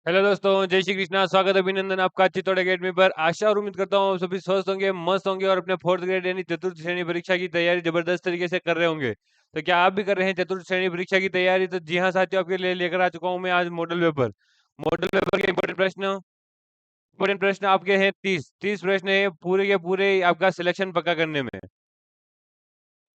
Hello दोस्तों, जय श्री कृष्णा। स्वागत अभिनंदन आपका चित्तौड़ अकेडमी पर। आशा और उम्मीद करता हूँ आप सभी स्वस्थ होंगे, मस्त होंगे और अपने फोर्थ ग्रेड यानी चतुर्थ श्रेणी परीक्षा की तैयारी जबरदस्त तरीके से कर रहे होंगे। तो क्या आप भी कर रहे हैं चतुर्थ श्रेणी परीक्षा की तैयारी? तो जी हाँ साथियों, आपके लिए लेकर आ चुका हूँ मैं आज मॉडल पेपर के इंपॉर्टेंट प्रश्न आपके हैं 30 प्रश्न है पूरे के पूरे आपका सिलेक्शन पक्का करने में।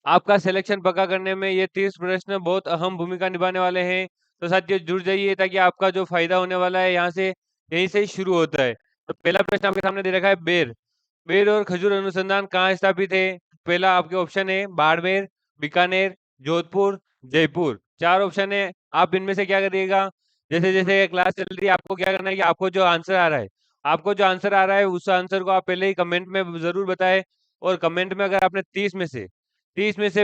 आपका सिलेक्शन पक्का करने में ये 30 प्रश्न बहुत अहम भूमिका निभाने वाले हैं। तो साथियों जुड़ जाइए ताकि आपका जो फायदा होने वाला है यहाँ से यहीं से ही शुरू होता है। तो पहला प्रश्न आपके सामने दे रखा है, बेर बेर और खजूर अनुसंधान कहाँ स्थापित है? पहला आपके ऑप्शन है बाड़मेर, बीकानेर, जोधपुर, जयपुर। चार ऑप्शन है, आप इनमें से क्या करिएगा? जैसे जैसे क्लास चल रही है आपको क्या करना है कि आपको जो आंसर आ रहा है उस आंसर को आप पहले ही कमेंट में जरूर बताएं। और कमेंट में अगर आपने 30 में से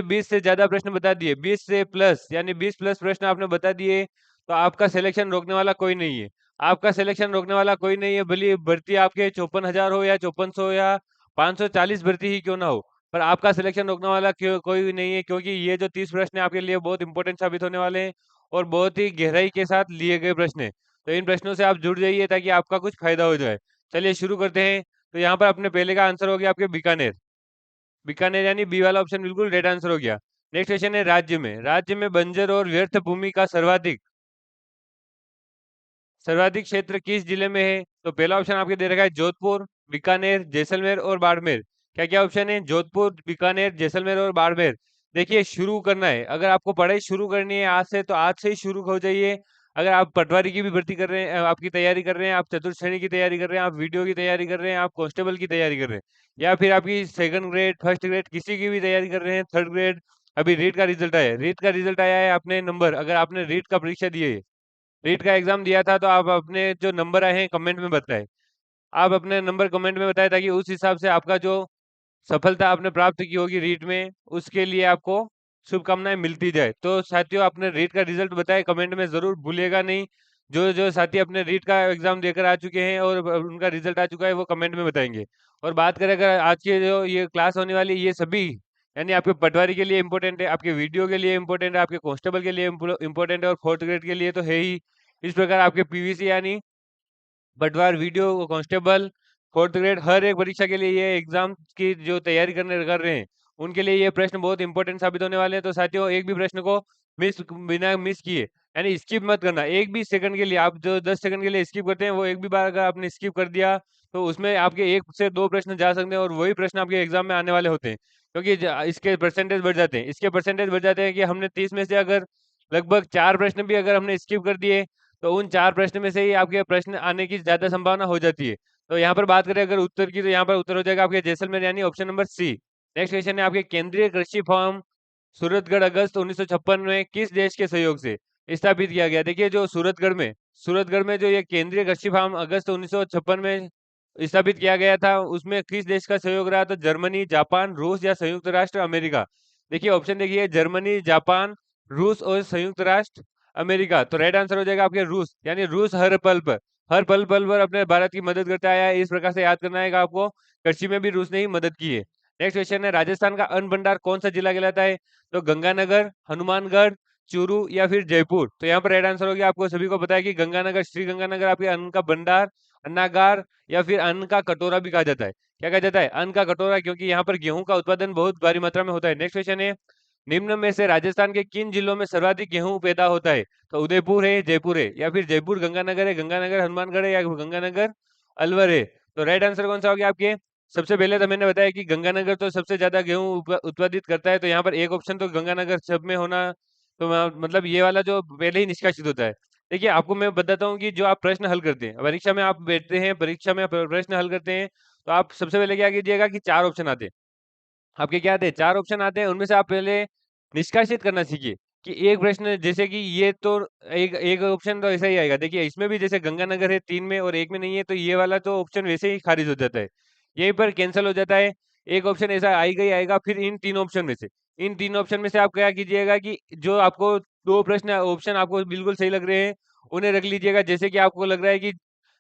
20 से ज्यादा प्रश्न बता दिए, 20 से प्लस यानी 20 प्लस प्रश्न आपने बता दिए, तो आपका सिलेक्शन रोकने वाला कोई नहीं है। आपका सिलेक्शन रोकने वाला कोई नहीं है, भले भर्ती आपके 54,000 हो या 5400 या 540 भर्ती ही क्यों ना हो, पर आपका सिलेक्शन रोकने वाला कोई भी नहीं है, क्योंकि ये जो 30 प्रश्न है आपके लिए बहुत इंपॉर्टेंट साबित होने वाले हैं और बहुत ही गहराई के साथ लिए गए प्रश्न है। तो इन प्रश्नों से आप जुड़ जाइए ताकि आपका कुछ फायदा हो जाए। चलिए शुरू करते हैं। तो यहाँ पर अपने पहले का आंसर हो गया आपके बीकानेर। बीकानेर यानी बी वाला ऑप्शन बिल्कुल राइट आंसर हो गया। नेक्स्ट क्वेश्चन है, राज्य में बंजर और व्यर्थ भूमि का सर्वाधिक सर्वाधिक क्षेत्र किस जिले में है? तो पहला ऑप्शन आपके दे रखा है जोधपुर, बीकानेर, जैसलमेर और बाड़मेर। क्या क्या ऑप्शन है? जोधपुर, बीकानेर, जैसलमेर और बाड़मेर। देखिए शुरू करना है, अगर आपको पढ़ाई शुरू करनी है आज से तो आज से ही शुरू हो जाइए। अगर आप पटवारी की भी भर्ती कर रहे हैं, आपकी तैयारी कर रहे हैं, आप चतुर्थ श्रेणी की तैयारी कर रहे हैं, आप वीडियो की तैयारी कर रहे हैं, आप कांस्टेबल की तैयारी कर रहे हैं, या फिर आपकी सेकंड ग्रेड, फर्स्ट ग्रेड किसी की भी तैयारी कर रहे हैं, थर्ड ग्रेड, अभी रीट का रिजल्ट आया है, आपने नंबर, अगर आपने रीट का परीक्षा दी है, रीट का एग्जाम दिया था, तो आप अपने जो नंबर आए हैं कमेंट में बताएं। आप अपने नंबर कमेंट में बताएं ताकि उस हिसाब से आपका जो सफलता आपने प्राप्त की होगी रीट में, उसके लिए आपको शुभकामनाएं मिलती जाए। तो साथियों अपने रीट का रिजल्ट बताएं कमेंट में, जरूर भूलिएगा नहीं। जो जो साथी अपने रीट का एग्जाम देकर आ चुके हैं और उनका रिजल्ट आ चुका है वो कमेंट में बताएंगे। और बात करें अगर आज की जो ये क्लास होने वाली है, ये सभी यानी आपके पटवारी के लिए इंपॉर्टेंट है, आपके वीडियो के लिए इंपॉर्टेंट है, आपके कांस्टेबल के लिए इंपॉर्टेंट है और फोर्थ ग्रेड के लिए तो है ही। इस प्रकार आपके पीवीसी यानी पटवार, वीडियो, कांस्टेबल, फोर्थ ग्रेड, हर एक परीक्षा के लिए ये एग्जाम की जो तैयारी करने कर रहे हैं उनके लिए ये प्रश्न बहुत इंपॉर्टेंट साबित होने वाले हैं। तो साथियों एक भी प्रश्न को बिना मिस किए यानी स्किप मत करना। एक भी सेकंड के लिए, आप जो 10 सेकंड के लिए स्किप करते हैं, वो एक भी बार अगर आपने स्किप कर दिया तो उसमें आपके एक से दो प्रश्न जा सकते हैं और वही प्रश्न आपके एग्जाम में आने वाले होते हैं, क्योंकि इसके परसेंटेज बढ़ जाते हैं। इसके परसेंटेज बढ़ जाते हैं कि हमने 30 में से अगर लगभग चार प्रश्न भी अगर हमने स्किप कर दिए, तो उन चार प्रश्न में से ही आपके प्रश्न आने की ज्यादा संभावना हो जाती है। तो यहाँ पर बात करें अगर उत्तर की, तो यहाँ पर उत्तर हो जाएगा आपके जैसलमेर यानी option number C. Next question है आपके, केंद्रीय कृषि फॉर्म सूरतगढ़ अगस्त 1956 में किस देश के सहयोग से स्थापित किया गया? देखिए जो सूरतगढ़ में जो ये केंद्रीय कृषि फार्म अगस्त 1956 में स्थापित किया गया था, उसमें किस देश का सहयोग रहा? तो जर्मनी, जापान, रूस या संयुक्त राष्ट्र अमेरिका। देखिए ऑप्शन देखिए, जर्मनी, जापान, रूस और संयुक्त राष्ट्र अमेरिका। तो राइट आंसर हो जाएगा आपके रूस, यानी रूस हर पल पर अपने भारत की मदद करता आया है। इस प्रकार से याद करना है कि आपको कृषि में भी रूस ने ही मदद की है। नेक्स्ट क्वेश्चन है, राजस्थान का अन्न भंडार कौन सा जिला कहलाता है? तो गंगानगर, हनुमानगढ़, चूरू या फिर जयपुर। तो यहाँ पर राइट आंसर हो गया, आपको सभी को पता है कि गंगानगर, श्री गंगानगर आपके अन्न का भंडार, अन्नागार या फिर अन्न का कटोरा भी कहा जाता है। क्या कहा जाता है? अन्न का कटोरा, क्योंकि यहाँ पर गेहूं का उत्पादन बहुत भारी मात्रा में होता है। नेक्स्ट क्वेश्चन है, निम्न में से राजस्थान के किन जिलों में सर्वाधिक गेहूं पैदा होता है? तो उदयपुर है, जयपुर है, या फिर जयपुर गंगानगर है, गंगानगर हनुमानगढ़ है, या गंगानगर अलवर है। तो राइट आंसर कौन सा हो गया आपके? सबसे पहले तो मैंने बताया कि गंगानगर तो सबसे ज्यादा गेहूं उत्पादित करता है, तो यहाँ पर एक ऑप्शन तो गंगानगर सब में होना, तो मतलब ये वाला जो पहले ही निष्कासित होता है। देखिए आपको मैं बताता हूँ कि जो आप प्रश्न हल करते हैं, परीक्षा में आप बैठते हैं, परीक्षा में प्रश्न हल करते हैं, तो आप सबसे पहले क्या कीजिएगा कि चार ऑप्शन आते हैं आपके, क्या आते हैं? चार ऑप्शन आते हैं, उनमें से आप पहले निष्कासित करना सीखिए कि एक प्रश्न, जैसे कि ये तो एक एक ऑप्शन तो ऐसा ही आएगा। देखिए इसमें भी जैसे गंगानगर है तीन में और एक में नहीं है, तो ये वाला तो ऑप्शन वैसे ही खारिज हो जाता है, यहीं पर कैंसिल हो जाता है। एक ऑप्शन ऐसा आएगा ही आएगा। फिर इन तीन ऑप्शन में से आप क्या कीजिएगा कि जो आपको दो प्रश्न ऑप्शन आपको बिल्कुल सही लग रहे हैं उन्हें रख लीजिएगा। जैसे कि आपको लग रहा है कि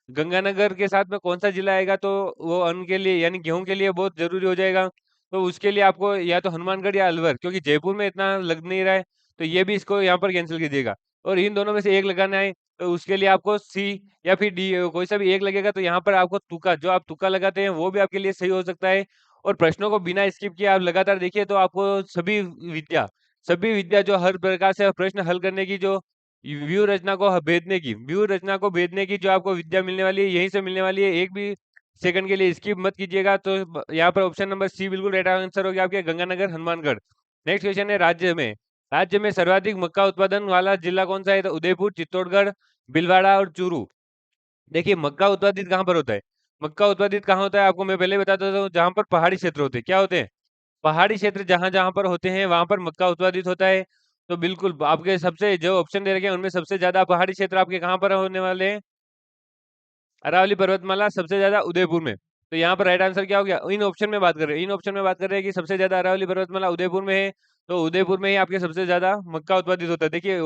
गंगानगर के साथ में कौन सा जिला आएगा, तो वो अन्न के लिए यानी गेहूं के लिए बहुत जरूरी हो जाएगा, तो उसके लिए आपको या तो हनुमानगढ़ या अलवर, क्योंकि जयपुर में इतना लग नहीं रहा है, तो ये भी इसको यहाँ पर कैंसिल कीजिएगा। और इन दोनों में से एक लगाना है, तो उसके लिए आपको सी या फिर डी कोई सा भी एक लगेगा। तो यहाँ पर आपको तुक्का, जो आप तुक्का लगाते हैं वो भी आपके लिए सही हो सकता है। और प्रश्नों को बिना स्किप किए आप लगातार देखिए, तो आपको सभी विद्या जो हर प्रकार से प्रश्न हल करने की, जो व्यू रचना को भेदने की जो आपको विद्या मिलने वाली है, यहीं से मिलने वाली है। एक भी सेकंड के लिए स्किप मत कीजिएगा। तो यहाँ पर ऑप्शन नंबर सी बिल्कुल राइट आंसर हो गया आपके, गंगानगर हनुमानगढ़। नेक्स्ट क्वेश्चन है, राज्य में सर्वाधिक मक्का उत्पादन वाला जिला कौन सा है? तो उदयपुर, चित्तौड़गढ़, भीलवाड़ा और चूरू। देखिए, मक्का उत्पादित कहाँ पर होता है? मक्का उत्पादित कहाँ होता है, आपको मैं पहले बता देता हूँ। जहाँ पर पहाड़ी क्षेत्र होते हैं, क्या होते हैं? पहाड़ी क्षेत्र जहां जहां पर होते हैं वहां पर मक्का उत्पादित होता है। तो बिल्कुल आपके सबसे जो ऑप्शन दे रखे हैं उनमें सबसे ज्यादा पहाड़ी क्षेत्र आपके कहाँ पर होने वाले हैं? अरावली पर्वतमाला सबसे ज्यादा उदयपुर में। तो यहाँ पर राइट आंसर क्या हो गया? इन ऑप्शन में बात कर रहे हैं कि सबसे ज्यादा अरावली पर्वतमाला उदयपुर में है। तो उदयपुर में ही आपके सबसे ज्यादा मक्का उत्पादित होता है। देखिए,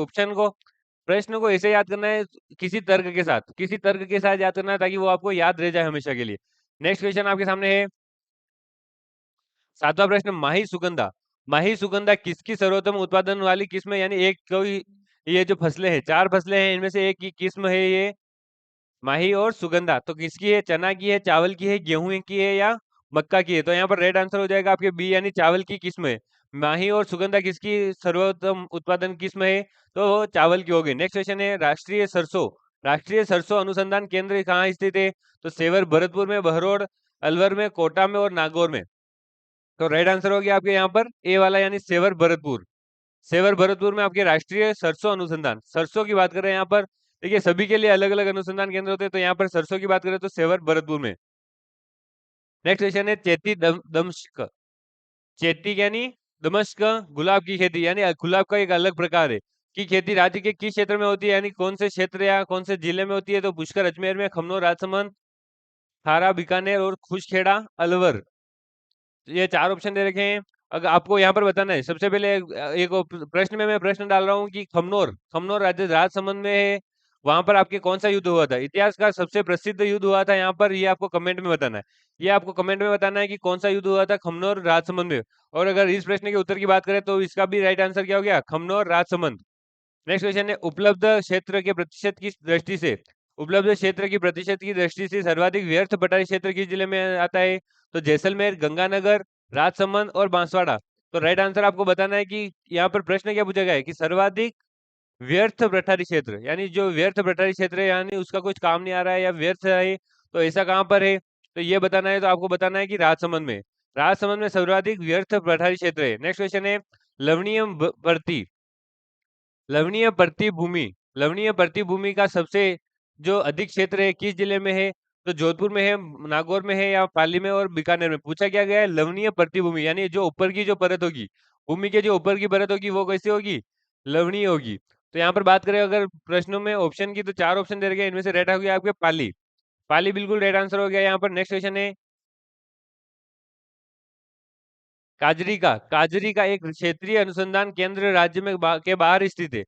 प्रश्न को ऐसे याद करना है, किसी तर्क के साथ याद करना है, ताकि वो आपको याद रह जाए हमेशा के लिए। नेक्स्ट क्वेश्चन आपके सामने है, 7वां प्रश्न, माही सुगंधा किसकी सर्वोत्तम उत्पादन वाली किस्म है? यानी एक कोई, ये जो फसलें हैं, 4 फसलें हैं, इनमें से एक की किस्म है ये माही और सुगंधा। तो किसकी है? चना की है, चावल की है, गेहूं की है, या मक्का की है? तो यहाँ पर रेड आंसर हो जाएगा आपके बी, यानी चावल की किस्म है। माही और सुगंधा किसकी सर्वोत्तम उत्पादन किस्म है? तो वो चावल की होगी। नेक्स्ट क्वेश्चन है, राष्ट्रीय सरसों अनुसंधान केंद्र कहाँ स्थित है? तो सेवर, भरतपुर में, बहरोड, अलवर में, कोटा में और नागौर में। तो राइट आंसर हो गया आपके यहाँ पर ए वाला, यानी सेवर भरतपुर में आपके राष्ट्रीय सरसों अनुसंधान, सरसों की बात करें यहाँ पर। देखिए, सभी के लिए अलग अलग अनुसंधान केंद्र होते हैं, तो यहाँ पर सरसों की बात करें तो सेवर भरतपुर में। नेक्स्ट क्वेश्चन है, दमश्क, चेती यानी दमश्क गुलाब की खेती, यानी गुलाब का एक अलग प्रकार है, की खेती राज्य के किस क्षेत्र में होती है? यानी कौन से क्षेत्र या कौन से जिले में होती है? तो पुष्कर, अजमेर में, खमनोर, राजसमंद, थारा, बीकानेर और खुशखेड़ा, अलवर। ये 4 ऑप्शन दे रखे हैं। अगर आपको यहाँ पर बताना है, सबसे पहले प्रश्न में मैं प्रश्न डाल रहा हूँ कि खमनोर खमनोर राज्य राजसमंद में है, वहां पर आपके कौन सा युद्ध हुआ था? इतिहास का सबसे प्रसिद्ध युद्ध हुआ था यहाँ पर, ये आपको कमेंट में बताना है कि कौन सा युद्ध हुआ था खमनोर राजसमंद में। और अगर इस प्रश्न के उत्तर की बात करें तो इसका भी राइट आंसर क्या हो गया? खमनोर राजसमंद। नेक्स्ट क्वेश्चन है, उपलब्ध क्षेत्र की प्रतिशत की दृष्टि से सर्वाधिक व्यर्थ पटारी क्षेत्र किस जिले में आता है? तो जैसलमेर, गंगानगर, राजसमंद और बांसवाड़ा। तो राइट आंसर आपको बताना है कि यहाँ पर प्रश्न क्या पूछा गया है कि सर्वाधिक व्यर्थ पठारी क्षेत्र, यानी जो व्यर्थ पठारी क्षेत्र है, यानी उसका कुछ काम नहीं आ रहा है या व्यर्थ है, तो ऐसा कहाँ पर है? तो ये बताना है। तो आपको बताना है कि राजसमंद में सर्वाधिक व्यर्थ पठारी क्षेत्र है। नेक्स्ट क्वेश्चन है, लवणीय भर्ती लवणीय प्रति भूमि का सबसे जो अधिक क्षेत्र है किस जिले में है? तो जोधपुर में है, नागौर में है, या पाली में और बीकानेर में। पूछा क्या गया है? लवणीय प्रतिभूमि, यानी जो ऊपर की जो परत होगी, भूमि के जो ऊपर की परत होगी वो कैसी होगी? लवणीय होगी। तो यहाँ पर बात करें अगर प्रश्नों में ऑप्शन की, तो 4 ऑप्शन दे रखे हैं, इनमें से राइट हो गया आपके पाली। पाली बिल्कुल राइट आंसर हो गया यहाँ पर। नेक्स्ट क्वेश्चन है, काजरी का एक क्षेत्रीय अनुसंधान केंद्र राज्य में के बाहर स्थित है।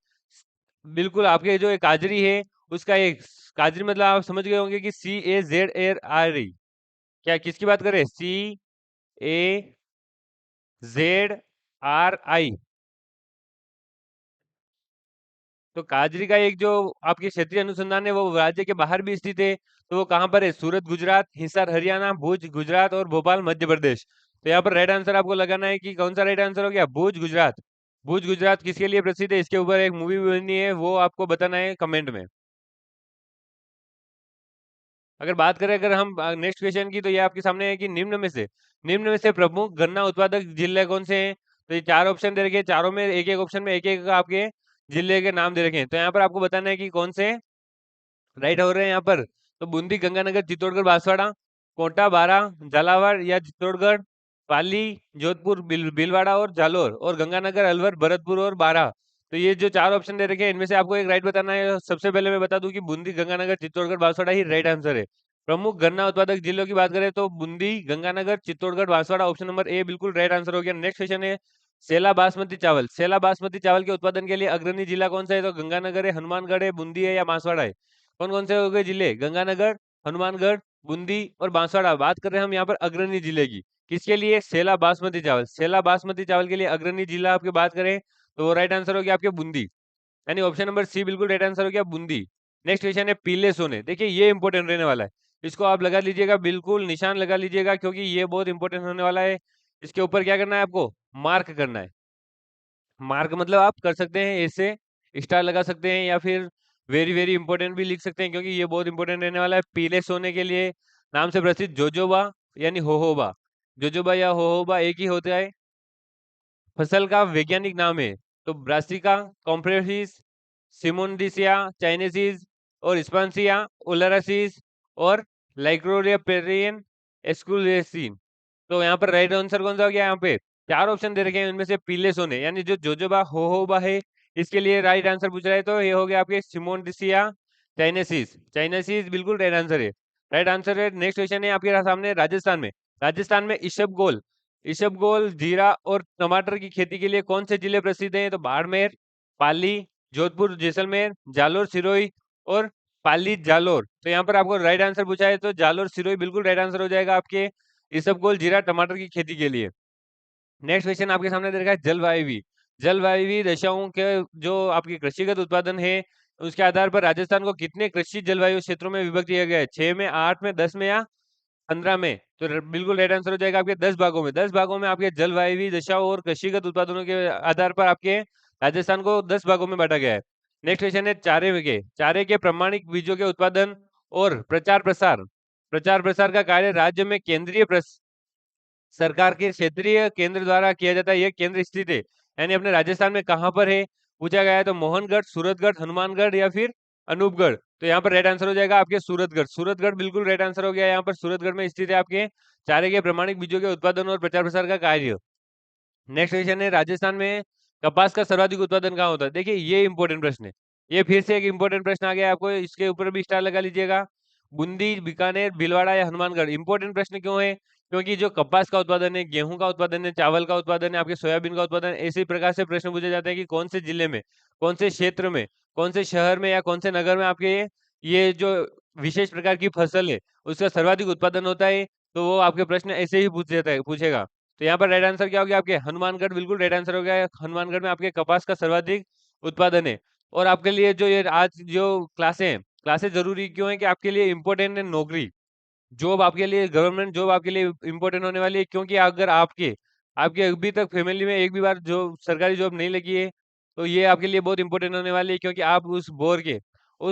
बिल्कुल, आपके जो एक काजरी है उसका एक, काजरी मतलब आप समझ गए होंगे कि CAZRI। क्या किसकी बात करें? CAZRI। तो काजरी का एक जो आपके क्षेत्रीय अनुसंधान है वो राज्य के बाहर भी स्थित है। तो वो कहाँ पर है? सूरत गुजरात, हिसार हरियाणा, भुज गुजरात और भोपाल मध्य प्रदेश। तो यहाँ पर राइट आंसर आपको लगाना है कि कौन सा राइट आंसर हो गया? भुज गुजरात। भुज गुजरात किसके लिए प्रसिद्ध है? इसके ऊपर एक मूवी भी बनी है, वो आपको बताना है कमेंट में। अगर हम नेक्स्ट क्वेश्चन की, तो ये आपके सामने है कि निम्न में से प्रमुख गन्ना उत्पादक जिले कौन से हैं? तो ये 4 ऑप्शन दे रखे हैं, चारों में एक एक ऑप्शन में एक एक आपके जिले के नाम दे रखे हैं। तो यहाँ पर आपको बताना है कि कौन से राइट हो रहे हैं यहाँ पर। तो बूंदी, गंगानगर, चित्तौड़गढ़, बांसवाड़ा, कोटा, बारा, झालावाड़ या चित्तौड़गढ़, पाली, जोधपुर, भीलवाड़ा और जालोर, और गंगानगर, अलवर, भरतपुर और बारा। तो ये जो 4 ऑप्शन दे रखे हैं इनमें से आपको एक राइट बताना है। सबसे पहले मैं बता दूं कि बूंदी, गंगानगर, चित्तौड़गढ़, बांसवाड़ा ही राइट आंसर है। प्रमुख गन्ना उत्पादक जिलों की बात करें तो Bundi, Ganganagar, Chittorgarh, Banswara, option number A बिल्कुल राइट आंसर हो गया। नेक्स्ट क्वेश्चन है, सेला बासमती चावल के उत्पादन के लिए अग्रणी जिला कौन सा है? तो गंगानगर है, हनुमानगढ़ है, बूंदी है या बांसवाड़ा है? कौन कौन से हो गए जिले? गंगानगर, हनुमानगढ़, बूंदी और बांसवाड़ा। बात कर रहे हैं हम यहाँ पर अग्रणी जिले की, किसके लिए? सेला बासमती चावल के लिए अग्रणी जिला आपकी बात करें तो राइट आंसर हो गया आपके बूंदी, यानी ऑप्शन नंबर सी बिल्कुल राइट आंसर हो गया, बूंदी। नेक्स्ट क्वेश्चन है पीले सोने। देखिए ये इंपॉर्टेंट रहने वाला है, इसको आप लगा लीजिएगा, बिल्कुल निशान लगा लीजिएगा, क्योंकि ये बहुत इंपॉर्टेंट होने वाला है। इसके ऊपर क्या करना है आपको, मार्क करना है। मार्क मतलब आप कर सकते हैं ऐसे, स्टार लगा सकते हैं, या फिर वेरी वेरी इंपॉर्टेंट भी लिख सकते हैं, क्योंकि ये बहुत इंपॉर्टेंट रहने वाला है। पीले सोने के लिए नाम से प्रसिद्ध जोजोबा यानी होहोबा, जोजोबा या होहोबा एक ही होता है। फसल का वैज्ञानिक नाम है तो ब्रासिका कॉम्प्रेसिस, सिमोनडिसिया चाइनेसिस, और स्पांसिया ओलरासिस, और लाइक्रोरिया पेरियन एस्कुलेसिन। तो यहाँ पर राइट आंसर कौन सा हो गया? यहाँ पे चार ऑप्शन दे रखे हैं, उनमें से पीले सोने यानी जो जोजोबा होहोबा है, इसके लिए राइट आंसर पूछ रहा है, तो ये हो गया आपके सिमोनडिसिया चाइनेसिस। चाइनेसिस बिल्कुल राइट आंसर है। राइट आंसर है। नेक्स्ट क्वेश्चन है आपके सामने, राजस्थान में, राजस्थान में ईशबगोल, ईशबगोल जीरा और टमाटर की खेती के लिए कौन से जिले प्रसिद्ध हैं? तो बाड़मेर, पाली, जोधपुर, जैसलमेर, जालोर, सिरोही, और पाली जालोर। तो यहाँ पर आपको राइट आंसर पूछा है, तो जालोर सिरोही बिल्कुल राइट आंसर हो जाएगा आपके ईसबगोल जीरा टमाटर की खेती के लिए। नेक्स्ट क्वेश्चन आपके सामने दे रखा है जलवायु, जलवायु दशाओं के जो आपकी कृषिगत उत्पादन है, उसके आधार पर राजस्थान को कितने कृषि जलवायु क्षेत्रों में विभक्त किया गया है? 6 में, 8 में, 10 में, या 15 में? तो बिल्कुल राइट आंसर हो जाएगा आपके 10 भागों में। 10 भागों में आपके जलवायु दशाओं और कृषिगत उत्पादनों के आधार पर आपके राजस्थान को 10 भागों में बांटा गया है। नेक्स्ट क्वेश्चन है चारे के प्रमाणिक बीजों के उत्पादन और प्रचार प्रसार, प्रचार प्रसार का कार्य राज्य में केंद्रीय सरकार के क्षेत्रीय केंद्र द्वारा किया जाता है। यह केंद्र स्थित है यानी अपने राजस्थान में कहाँ पर है पूछा गया है, तो मोहनगढ़, सूरतगढ़, हनुमानगढ़, या फिर अनूपगढ़। तो यहाँ पर राइट आंसर हो जाएगा आपके सूरतगढ़। सूरतगढ़ बिल्कुल राइट आंसर हो गया। यहाँ पर सूरतगढ़ में स्थित है आपके चारे के प्रमाणिक बीजों के उत्पादन और प्रचार प्रसार का कार्य। नेक्स्ट क्वेश्चन है राजस्थान में कपास का सर्वाधिक उत्पादन कहाँ होता है? देखिए ये इंपॉर्टेंट प्रश्न है, ये फिर से एक इंपॉर्टेंट प्रश्न आ गया आपको, इसके ऊपर भी स्टार लगा लीजिएगा। बूंदी, बीकानेर, भीलवाड़ा या हनुमानगढ़। इंपॉर्टेंट प्रश्न क्यों है? क्योंकि जो कपास का उत्पादन है, गेहूं का उत्पादन है, चावल का उत्पादन है, आपके सोयाबीन का उत्पादन है, इसी प्रकार से प्रश्न पूछे जाते हैं कि कौन से जिले में, कौन से क्षेत्र में, कौन से शहर में, या कौन से नगर में आपके ये जो विशेष प्रकार की फसल है उसका सर्वाधिक उत्पादन होता है। तो वो आपके प्रश्न ऐसे ही पूछ जाता है, पूछेगा। तो यहाँ पर राइट आंसर क्या हो गया आपके? हनुमानगढ़ बिल्कुल राइट आंसर हो गया। हनुमानगढ़ में आपके कपास का सर्वाधिक उत्पादन है। और आपके लिए जो ये आज जो क्लासें हैं, क्लासें जरूरी क्यों है? कि आपके लिए इंपॉर्टेंट है नौकरी, जॉब आपके लिए, गवर्नमेंट जॉब आपके लिए इंपॉर्टेंट होने वाली है। क्योंकि अगर आपके आपके अभी तक फैमिली में एक भी बार जो सरकारी जॉब नहीं लगी है, तो ये आपके लिए बहुत इंपॉर्टेंट होने वाली है, क्योंकि आप उस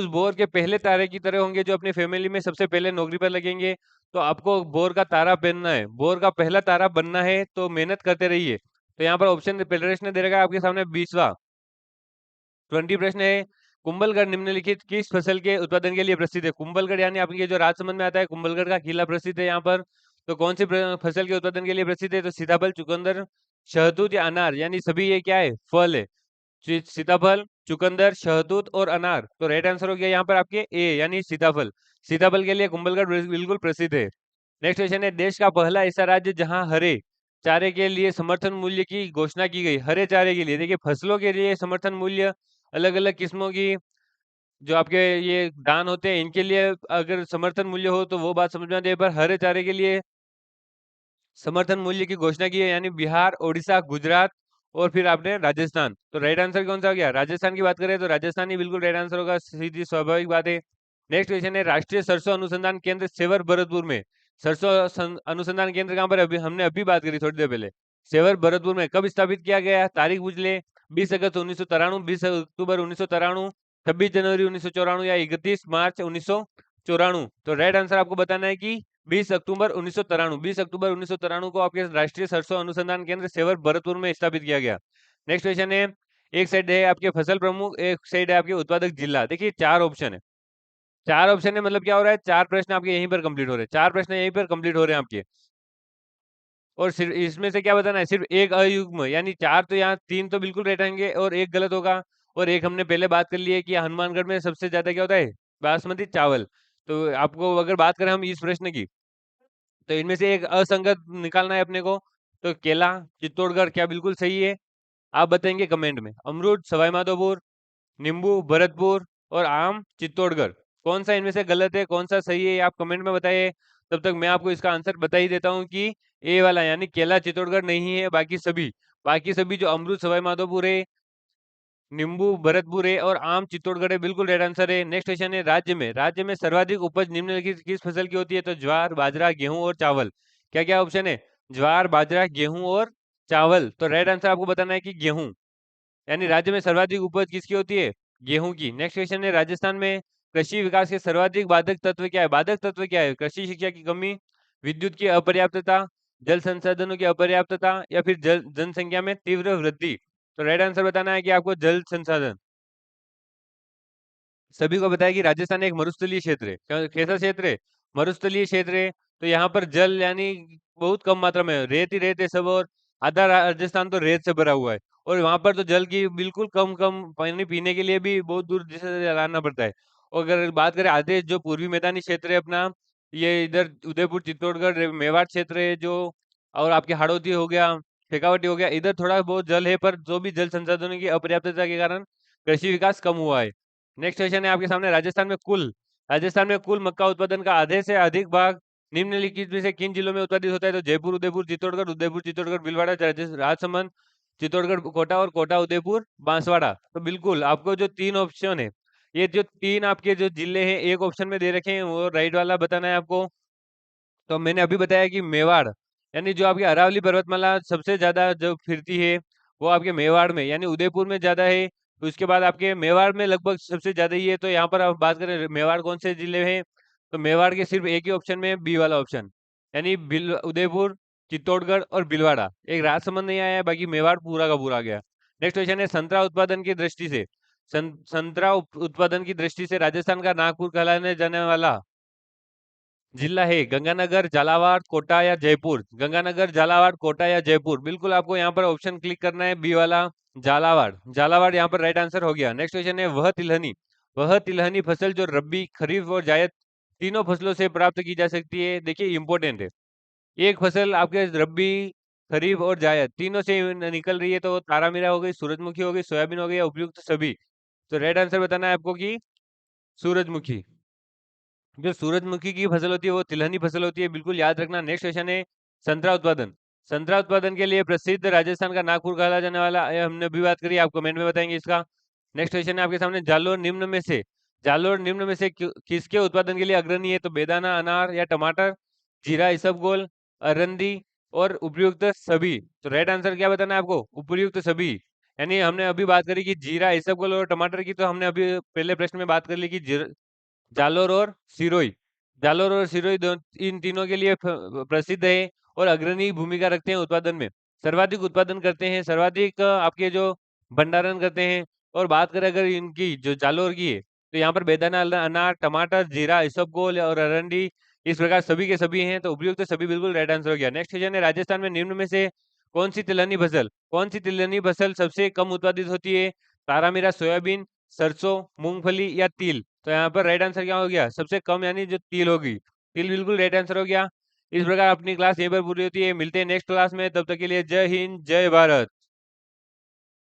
बोर के पहले तारे की तरह होंगे जो अपनी फैमिली में सबसे पहले नौकरी पर लगेंगे। तो आपको बोर का तारा बनना है, बोर का पहला तारा बनना है, तो मेहनत करते रहिए। तो यहाँ पर ऑप्शन प्रश्न दे रखा है आपके सामने 20वां 20 प्रश्न है। कुंभलगढ़ निम्नलिखित किस फसल के उत्पादन के लिए प्रसिद्ध है? कुंभलगढ़ यानी आपके जो राजसमंद में आता है, कुंभलगढ़ का किला प्रसिद्ध है यहाँ पर। तो कौन सी फसल के उत्पादन के लिए प्रसिद्ध है? तो सीताफल, चुकंदर, शहतूत या अनार। यानी सभी ये क्या है? फल है। सीताफल, चुकंदर, शहतूत और अनार। तो राइट आंसर हो गया यहाँ पर आपके ए यानी सीताफल। सीताफल के लिए कुंभलगढ़ बिल्कुल प्रसिद्ध है। नेक्स्ट क्वेश्चन है देश का पहला ऐसा राज्य जहां हरे चारे के लिए समर्थन मूल्य की घोषणा की गई। हरे चारे के लिए, देखिए फसलों के लिए समर्थन मूल्य, अलग अलग किस्मों की जो आपके ये दान होते हैं, इनके लिए अगर समर्थन मूल्य हो तो वो बात समझ में आती है। पर हरे चारे के लिए समर्थन मूल्य की घोषणा की है यानी बिहार, उड़ीसा, गुजरात, और फिर आपने राजस्थान। तो राइट आंसर कौन सा हो गया? राजस्थान की बात करें तो राजस्थान ही बिल्कुल राइट आंसर होगा, सीधी स्वाभाविक बात है। नेक्स्ट क्वेश्चन है राष्ट्रीय सरसों अनुसंधान केंद्र सेवर भरतपुर में, सरसों अनुसंधान केंद्र कहाँ पर है? अभी हमने अभी बात करी थोड़ी देर पहले। सेवर भरतपुर में कब स्थापित किया गया? तारीख पूछ ले। 20 अगस्त 1993, 20 अक्टूबर 1993, 26 जनवरी 1994, या 31 मार्च 1994। तो राइट आंसर आपको बताना है कि 20 अक्टूबर 1993, 20 अक्टूबर 1993 को आपके राष्ट्रीय सरसों अनुसंधान केंद्र सेवर भरतपुर में स्थापित किया गया। नेक्स्ट क्वेश्चन है एक साइड है आपके फसल प्रमुख, एक साइड है आपके उत्पादक जिला। देखिए चार ऑप्शन है, चार ऑप्शन है मतलब क्या हो रहा है? चार प्रश्न आपके यहीं पर कंप्लीट हो रहे हैं, चार प्रश्न यहीं पर कंप्लीट हो रहे हैं आपके। और सिर्फ इसमें से क्या बताना है? सिर्फ एक अयुग्म, यानी चार तो यहाँ, तीन तो बिल्कुल राइट आएंगे और एक गलत होगा। और एक हमने पहले बात कर ली है कि हनुमानगढ़ में सबसे ज्यादा क्या होता है? बासमती चावल। तो आपको अगर बात करें हम इस प्रश्न की, तो इनमें से एक असंगत निकालना है अपने को। तो केला, चित्तौड़गढ़ क्या बिल्कुल सही है? आप बताएंगे कमेंट में। अमरूद, सवाई माधोपुर, नींबू, भरतपुर, और आम, चित्तौड़गढ़। कौन सा इनमें से गलत है, कौन सा सही है, ये आप कमेंट में बताइए। तब तक मैं आपको इसका आंसर बता ही देता हूँ कि ए वाला यानी केला चित्तौड़गढ़ नहीं है। बाकी सभी जो अमरूद, सवाई माधोपुर है, नींबू भरतपुर है और आम चित्तौड़गढ़ है, बिल्कुल राइट आंसर है। नेक्स्ट क्वेश्चन है, राज्य में सर्वाधिक उपज निम्नलिखित किस फसल की होती है? तो ज्वार, बाजरा, गेहूं और चावल। क्या क्या ऑप्शन है? ज्वार, बाजरा, गेहूं और चावल। तो राइट आंसर आपको बताना है कि गेहूं, यानी राज्य में सर्वाधिक उपज किसकी होती है? गेहूं की। नेक्स्ट क्वेश्चन है, राजस्थान में कृषि विकास के सर्वाधिक बाधक तत्व क्या है? बाधक तत्व क्या है? कृषि शिक्षा की कमी, विद्युत की अपर्याप्तता, जल संसाधनों की अपर्याप्तता या फिर जनसंख्या में तीव्र वृद्धि। तो राइट आंसर बताना है कि आपको जल संसाधन। सभी को बताया कि राजस्थान एक मरुस्थलीय क्षेत्र है। कैसा क्षेत्र है? मरुस्थलीय क्षेत्र है। तो यहाँ पर जल यानी बहुत कम मात्रा में रेत ही रेत है सब, और आधा राजस्थान तो रेत से भरा हुआ है। और वहां पर तो जल की बिल्कुल कम कम पानी पीने के लिए भी बहुत दूर से लाना पड़ता है। और अगर बात करें आधे जो पूर्वी मैदानी क्षेत्र है अपना, ये इधर उदयपुर, चित्तौड़गढ़, मेवाड़ क्षेत्र है जो, और आपके हाड़ौती हो गया, शेखावटी हो गया, इधर थोड़ा बहुत जल है, पर जो भी जल संसाधनों की अपर्याप्तता के कारण कृषि विकास कम हुआ है। नेक्स्ट क्वेश्चन है आपके सामने, राजस्थान में कुल मक्का उत्पादन का आधे से अधिक भाग निम्नलिखित में से किन जिलों में उत्पादित होता है? तो जयपुर, उदयपुर, चित्तौड़गढ़, भीलवाड़ा, राजसमंद, चित्तौड़गढ़, कोटा और कोटा, उदयपुर, बांसवाड़ा। तो बिल्कुल आपको जो तीन ऑप्शन है, ये जो तीन आपके जो जिले हैं एक ऑप्शन में दे रखे हैं, वो राइट वाला बताना है आपको। तो मैंने अभी बताया कि मेवाड़, यानी जो आपकी अरावली पर्वतमाला सबसे ज्यादा जो फिरती है वो आपके मेवाड़ में, यानी उदयपुर में ज्यादा है। तो उसके बाद आपके मेवाड़ में लगभग सबसे ज्यादा ही है। तो यहाँ पर आप बात करें मेवाड़ कौन से जिले हैं, तो मेवाड़ के सिर्फ एक ही ऑप्शन में है, बी वाला ऑप्शन, यानी उदयपुर, चित्तौड़गढ़ और भीलवाड़ा। एक राजसमंद नहीं आया है, बाकी मेवाड़ पूरा का पूरा गया। नेक्स्ट क्वेश्चन है, संतरा उत्पादन की दृष्टि से, संतरा उत्पादन की दृष्टि से राजस्थान का नागपुर कहलाने जाने वाला जिला है गंगानगर, झालावाड़, कोटा या जयपुर। गंगानगर, झालावाड़, कोटा या जयपुर। बिल्कुल आपको यहाँ पर ऑप्शन क्लिक करना है, बी वाला झालावाड़। झालावाड़ यहाँ पर राइट आंसर हो गया। नेक्स्ट क्वेश्चन है, वह तिलहनी फसल जो रबी, खरीफ और जायद तीनों फसलों से प्राप्त की जा सकती है। देखिए इंपॉर्टेंट है, एक फसल आपके रबी, खरीफ और जायद तीनों से निकल रही है, तो तारामीरा हो गई, सूरजमुखी हो गई, सोयाबीन हो गई या उपयुक्त सभी। तो राइट आंसर बताना है आपको कि सूरजमुखी। जो सूरजमुखी की फसल होती है वो तिलहनी फसल होती है, बिल्कुल याद रखना। नेक्स्ट क्वेश्चन है, संतरा उत्पादन। संतरा उत्पादन के लिए प्रसिद्ध राजस्थान का नागपुर कहा जाने वाला, ये हमने अभी बात करी, आप कमेंट में बताएंगे इसका। नेक्स्ट क्वेश्चन है आपके सामने, जालोर निम्न में से किसके उत्पादन के लिए अग्रणी है? तो बेदाना, अनार या टमाटर, जीरा, इसबगोल, अरंडी और उपयुक्त सभी। तो राइट आंसर क्या बताना है आपको? उपयुक्त सभी। यानी हमने अभी बात करी कि जीरा, इसबगोल और टमाटर की, तो हमने अभी पहले प्रश्न में बात कर ली कि जालोर और सिरोही, इन तीनों के लिए प्रसिद्ध है और अग्रणी भूमिका रखते हैं उत्पादन में। सर्वाधिक उत्पादन करते हैं, सर्वाधिक आपके जो भंडारण करते हैं। और बात करें अगर इनकी जो जालोर की है, तो यहाँ पर बेदाना, अनार, टमाटर, जीरा, इसबगोल और अरंडी, इस प्रकार सभी के सभी हैं। तो उपयुक्त सभी बिल्कुल राइट आंसर हो गया। नेक्स्ट क्वेश्चन है, राजस्थान में निम्न में से कौन सी तिलहनी फसल सबसे कम उत्पादित होती है? तारामीरा, सोयाबीन, सरसों, मूंगफली या तिल। तो यहाँ पर राइट आंसर क्या हो गया? सबसे कम, यानी जो तिल होगी, तिल बिल्कुल राइट आंसर हो गया। इस प्रकार अपनी क्लास यहीं पर पूरी होती है। मिलते हैं नेक्स्ट क्लास में, तब तक के लिए जय हिंद, जय भारत।